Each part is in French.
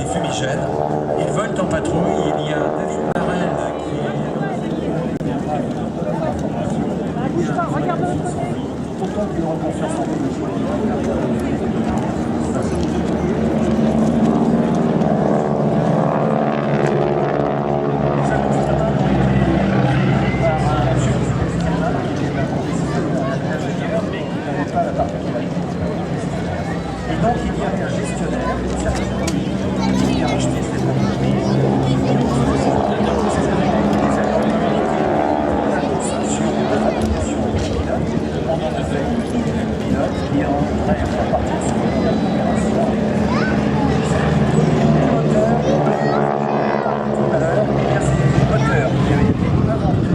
fumigènes. Ils volent en patrouille. Il y a David Marel qui est... Regarde de l'autre côté. Autant qu'il aura confiance en lui. Et donc il y avait un gestionnaire qui a acheté cette entreprise. La conception de la fabrication des pilotes, on en devait une pilote qui en bref à partir de ce moment de l'opération. Le moteur, tout à l'heure, c'est le moteur qui avait été inventé.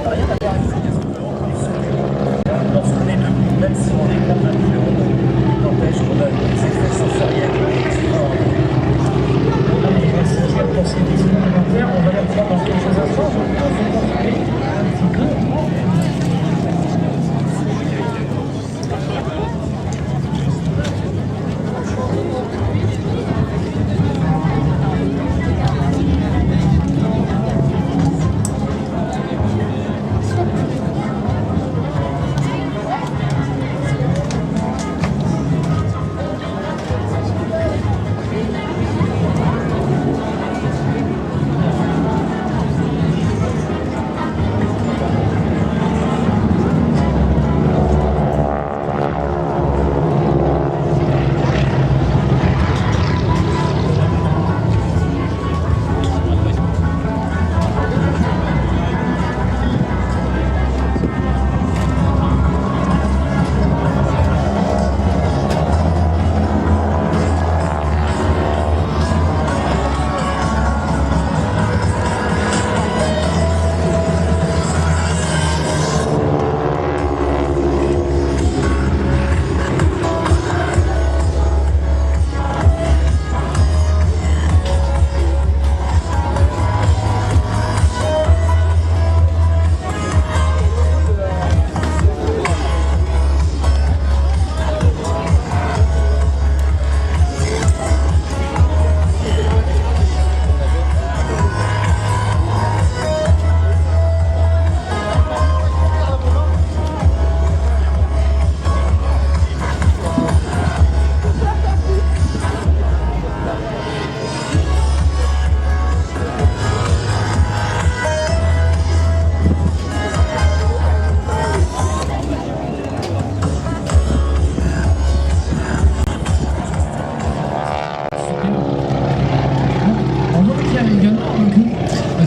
Rien à voir avec ces lorsqu'on est debout, même si on est convaincu, il n'empêche qu'on a des effets sensoriels extraordinaires. Merci Pierre pour ces questions complémentaires. On va la voir dans quelques instants. Je pense que vous parler un petit peu.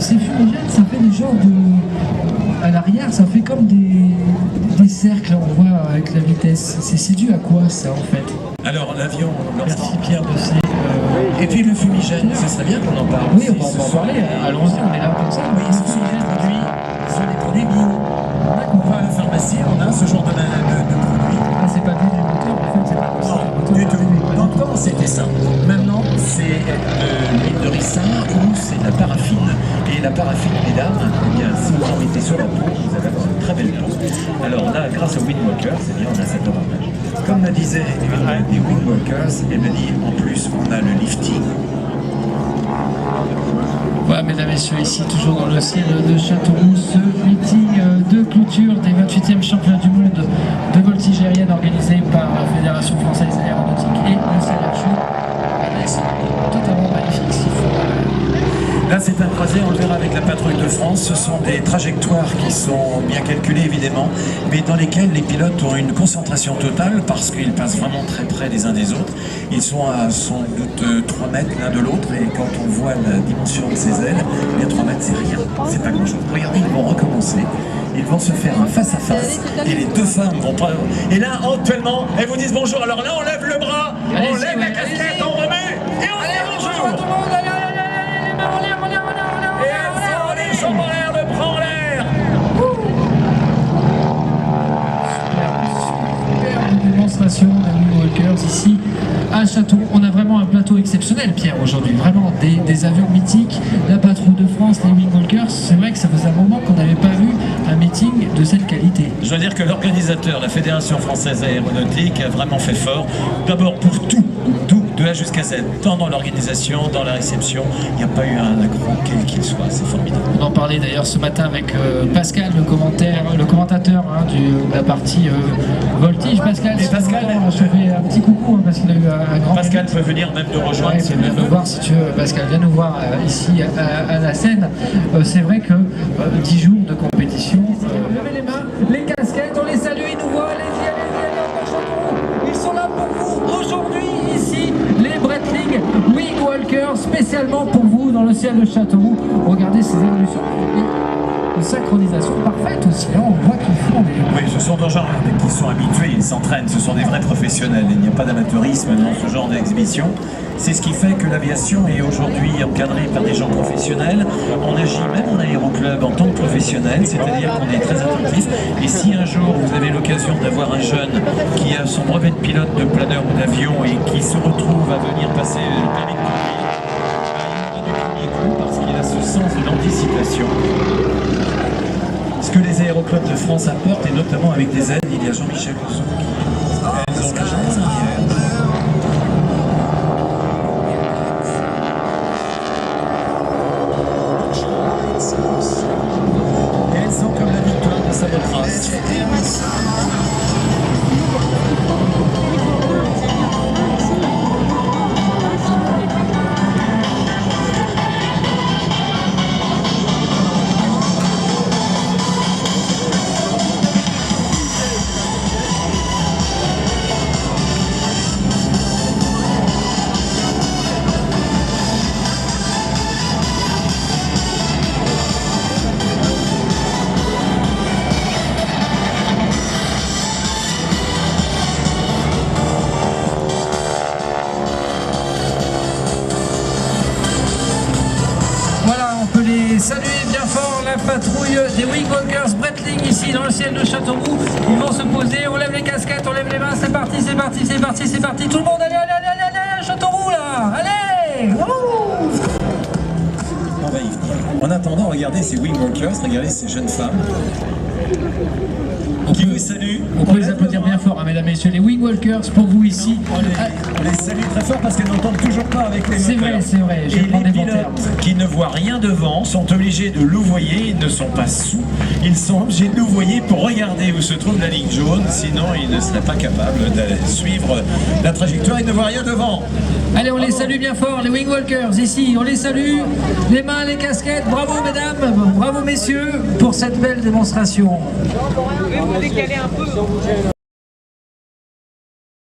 Ces fumigènes, ça fait des genres de... À l'arrière, ça fait comme des cercles, on voit, avec la vitesse. C'est dû à quoi, ça, en fait? Alors, l'avion... Merci Pierre de ces... Et puis le fumigène, ce serait bien qu'on en parle. Oui, on va en parler. Allons-y, on est là pour ça. Oui, ce sont des produits sur les produits bio. On va à la pharmacie, on a ce genre de produits. Ah, c'est pas du moteur, en fait, c'est pas possible. Non, du tout. Dans le temps, c'était ça. Maintenant, c'est de l'huile de ricin ou c'est de la paraffine. Et la paraffine, mesdames, eh bien, si vous en mettez sur la peau, vous allez avoir une très belle peau. Alors là, grâce au Windwalker, c'est bien, on a cet avantage. Comme me disait une des Windwalkers, elle me dit, en plus, on a le lifting. Voilà, mesdames et messieurs, ici, toujours dans le ciel de Châteauroux, ce meeting de clôture des 28e championnats du monde de voltige aérienne organisé par la Fédération Française Aéronautique et le CRHU. C'est totalement magnifique, s'il faut... Là, c'est un croisé, on le verra avec la patrouille de France. Ce sont des trajectoires qui sont bien calculées, évidemment, mais dans lesquelles les pilotes ont une concentration totale parce qu'ils passent vraiment très près les uns des autres. Ils sont à sans doute 3 mètres l'un de l'autre et quand on voit la dimension de ces ailes, les 3 mètres, c'est rien, c'est pas grand-chose. Regardez, ils vont recommencer. Ils vont se faire un face-à-face et les deux femmes vont pas... Et là, actuellement, elles vous disent bonjour. Alors là, on lève le bras, on lève la casquette, on remet et on dit bonjour. Tout le monde, allez, Et elles font les jambes en l'air, le bras en l'air. Superbe démonstration de Windwalkers ici à Châteauroux. On a vraiment un plateau exceptionnel, Pierre, aujourd'hui. Vraiment des avions mythiques, la patrouille de France, les Windwalkers. C'est vrai que ça faisait un moment qu'on n'avait pas vu un meeting de cette qualité. Je dois dire que l'organisateur, la Fédération Française Aéronautique, a vraiment fait fort. D'abord pour tout A jusqu'à Z, tant dans l'organisation, dans la réception, il n'y a pas eu un accro quel qu'il soit, c'est formidable. On en parlait d'ailleurs ce matin avec Pascal, le commentateur de la partie Voltige. Pascal, et Pascal, je fais un petit coucou parce qu'il a eu un grand... Pascal peut venir même nous rejoindre. Ouais, viens nous voir si tu veux, Pascal, viens nous voir ici à la scène. C'est vrai que 10 jours de compétition. Levez les mains, les casquettes, on les salue, ils nous voient, ils sont là pour vous aujourd'hui ici, les Breitling Wing Walkers, spécialement pour vous dans le ciel de Châteauroux. Regardez ces évolutions. Une synchronisation parfaite aussi, hein. On voit qu'ils font des... Oui, ce sont des gens qui sont habitués, ils s'entraînent, ce sont des vrais professionnels, il n'y a pas d'amateurisme dans ce genre d'exhibition. C'est ce qui fait que l'aviation est aujourd'hui encadrée par des gens professionnels. On agit même en aéroclub en tant que professionnel, c'est-à-dire qu'on est très attentif. Et si un jour vous avez l'occasion d'avoir un jeune qui a son brevet de pilote de planeur ou d'avion et qui se retrouve à venir passer le permis de conduire, il aura du premier coup parce qu'il a ce sens de l'anticipation. Ce que les aéroclubs de France apportent, et notamment avec des aides, il y a Jean-Michel Rousseau qui elles ont la gentillière. Et elles sont comme la victoire de Samothrace. Saluez bien fort la patrouille des Wing Walkers Breitling ici dans le ciel de Châteauroux. Ils vont se poser, on lève les casquettes, on lève les mains, c'est parti, c'est parti, c'est parti, c'est parti. Tout le monde, allez, allez, allez, allez, allez, Châteauroux là, allez. On va y venir. En attendant, regardez ces Wing Walkers, regardez ces jeunes femmes qui vous saluent. On peut les applaudir bien fort, hein, mesdames et messieurs, les Wing Walkers pour vous ici. On les salue très fort parce qu'elles n'entendent toujours pas avec les moteurs. C'est vrai, je et prends les des bons termes. pilotes qui ne voient rien devant sont obligés de louvoyer, ils ne sont pas sous, ils sont obligés de louvoyer pour regarder où se trouve la ligne jaune, sinon ils ne seraient pas capables de suivre la trajectoire, ils ne voient rien devant. Allez, on les salue bien fort, les Wing Walkers ici, on les salue, les mains, les casquettes, bravo mesdames, bravo messieurs pour cette belle démonstration. Vous décaler un peu.